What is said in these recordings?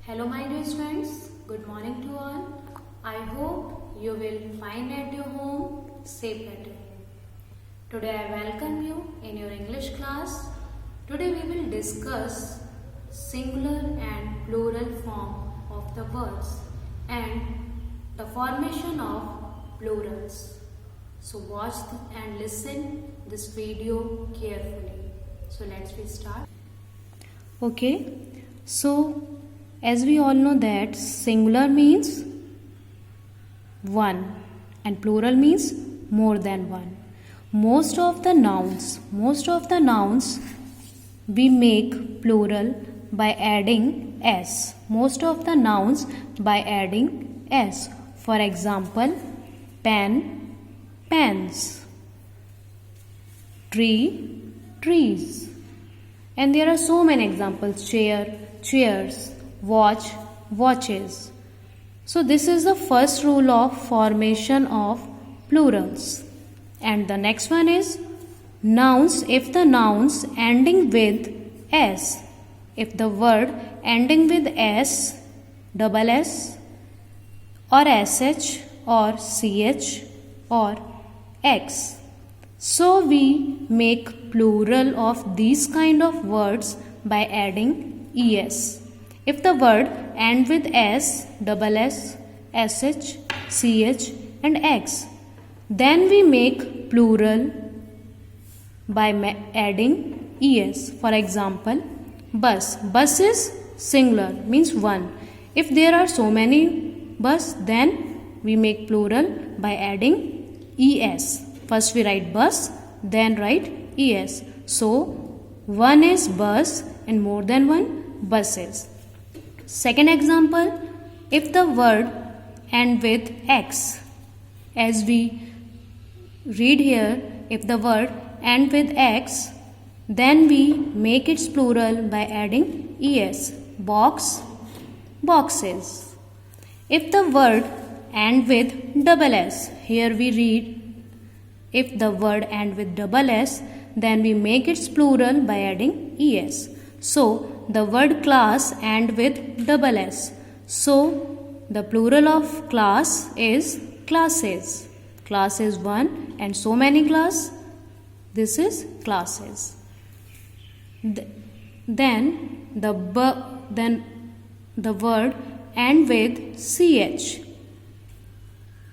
Hello my dear students, good morning to all. I hope you will find at your home safe at home. Today I welcome you in your English class. Today we will discuss singular and plural form of the words and the formation of plurals. So watch and listen this video carefully. So let's start. Okay, so as we all know that singular means one and plural means more than one. Most of the nouns we make plural by adding s. Most of the nouns by adding s. For example, pen, pens, tree, trees. And there are so many examples: chair, chairs, watch, watches. So this is the first rule of formation of plurals. And the next one is nouns. If the nouns ending with s, if the word ending with s, double s, or sh, or ch, or x, so we make plural of these kind of words by adding es. If the word end with s, double s, sh, ch, and x, then we make plural by adding es. For example, bus. Bus is singular, means one. If there are so many bus, then we make plural by adding es. First we write bus, then write es. So one is bus and more than one buses. Second example, if the word end with x, as we read here, if the word end with x, then we make its plural by adding es. Box, boxes. If the word end with double s, here we read, if the word end with double s, then we make its plural by adding es. So the word class end with double s. So the plural of class is classes. Class is one and so many class. This is classes. Then the word end with ch.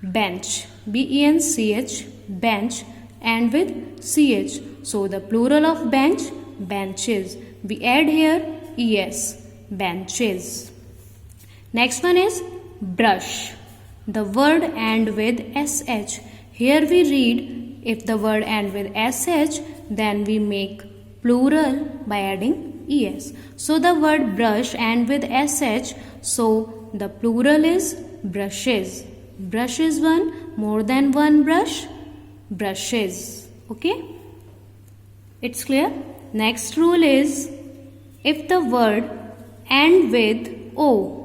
Bench. bench. Bench and with ch. So the plural of bench, benches. We add here es, benches. Next one is brush. The word end with sh. Here we read, if the word end with sh, then we make plural by adding es. So the word brush end with sh, so the plural is brushes. Brush is one, more than one brush, brushes. Okay? It's clear? Next rule is, if the word end with o,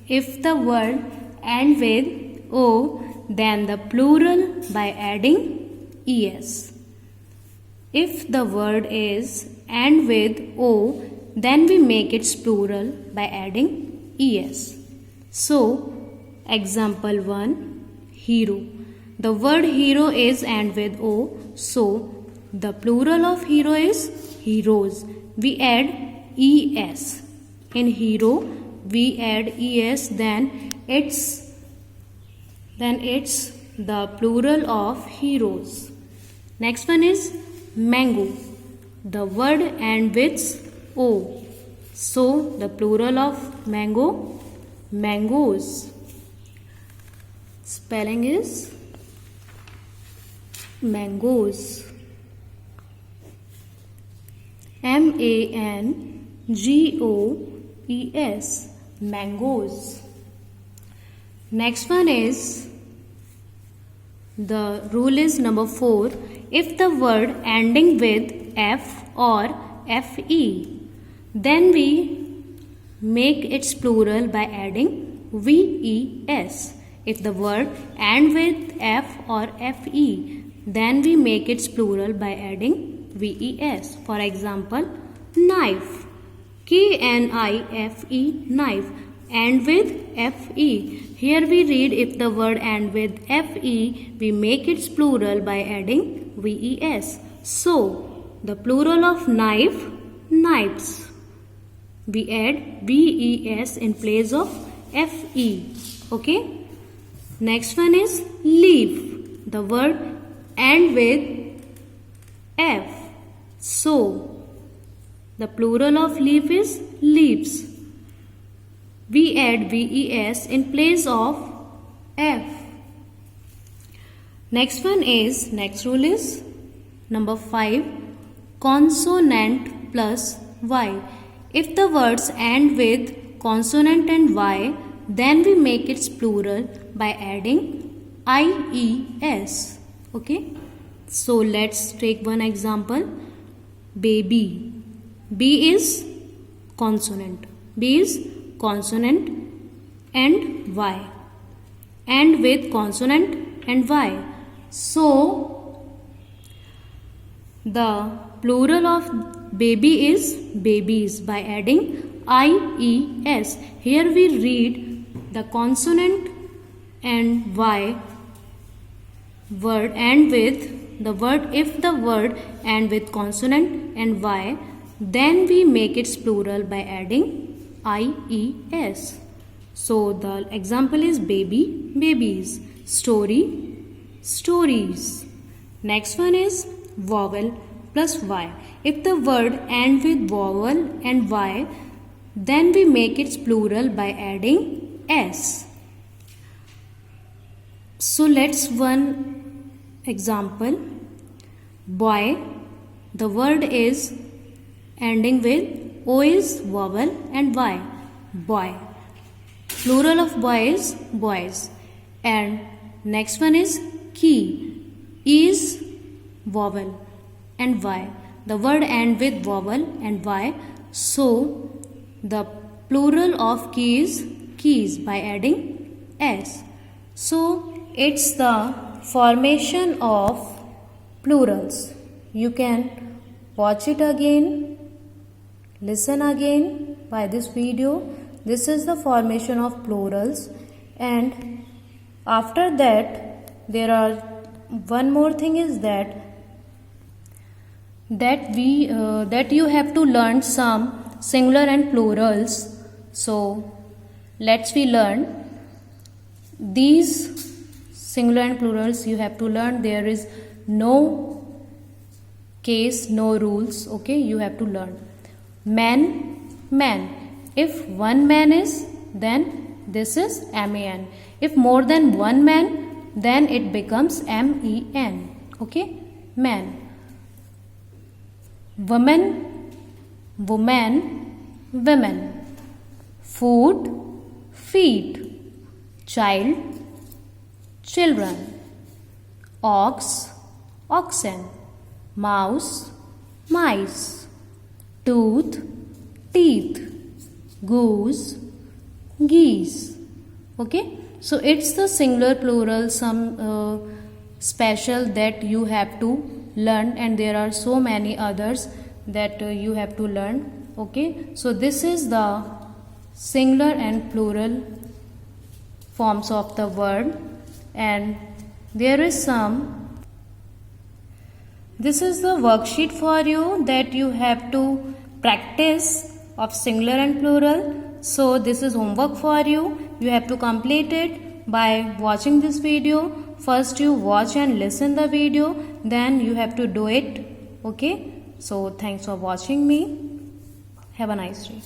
if the word end with o, then the plural by adding es. If the word is end with o, then we make its plural by adding es. So, example 1, hero. The word hero is end with o, so the plural of hero is heroes. We add es. In hero, we add es, then it's the plural of heroes. Next one is mango. The word end with o, so the plural of mango, mangoes. Spelling is mangoes. mangoes, mangoes. Next one is, the rule is number 4. If the word ending with f or fe, then we make its plural by adding ves. If the word end with f or fe, then we make its plural by adding ves. For example, knife. K-N-I-F-E, knife. And with F-E. Here we read if the word end with F-E, we make its plural by adding V-E-S. So, the plural of knife, knives. We add V-E-S in place of F-E. Okay? Next one is leaf. The word end with F. So, the plural of leaf is leaves. We add VES in place of F. Next rule is number 5, consonant plus Y. If the words end with consonant and Y, then we make its plural by adding IES. Okay? So let's take one example. Baby. B is consonant. B is consonant and Y. And with consonant and Y. So, the plural of baby is babies by adding IES. Here we read the consonant and Y word and with the word, if the word and with consonant and Y, then we make its plural by adding IES. So the example is baby, babies, story, stories. Next one is vowel plus Y. If the word end with vowel and Y, then we make its plural by adding S. So let's one example. Boy. The word is ending with O is vowel and Y. Boy. Plural of boy is boys. And next one is key. E is vowel and Y. The word end with vowel and Y. So the plural of key is keys by adding S. So it's the formation of plurals. You can watch it again, listen again by this video. This is the formation of plurals, and after that there are one more thing is that you have to learn some singular and plurals. So let's we learn these singular and plurals. You have to learn. There is no case, no rules. Okay, you have to learn. Man, man. If one man is, then this is MAN. If more than one man, then it becomes MEN. Okay, man. Woman, woman, women. Food, feet. Child, children. Ox, oxen. Mouse, mice. Tooth, teeth. Goose, geese. Okay, so it's the singular plural, some special that you have to learn, and there are so many others that you have to learn. Okay, so this is the singular and plural forms of the word, and there is some. This is the worksheet for you that you have to practice of singular and plural. So this is homework for you. You have to complete it by watching this video. First you watch and listen the video, then you have to do it. Okay, so thanks for watching me. Have a nice day.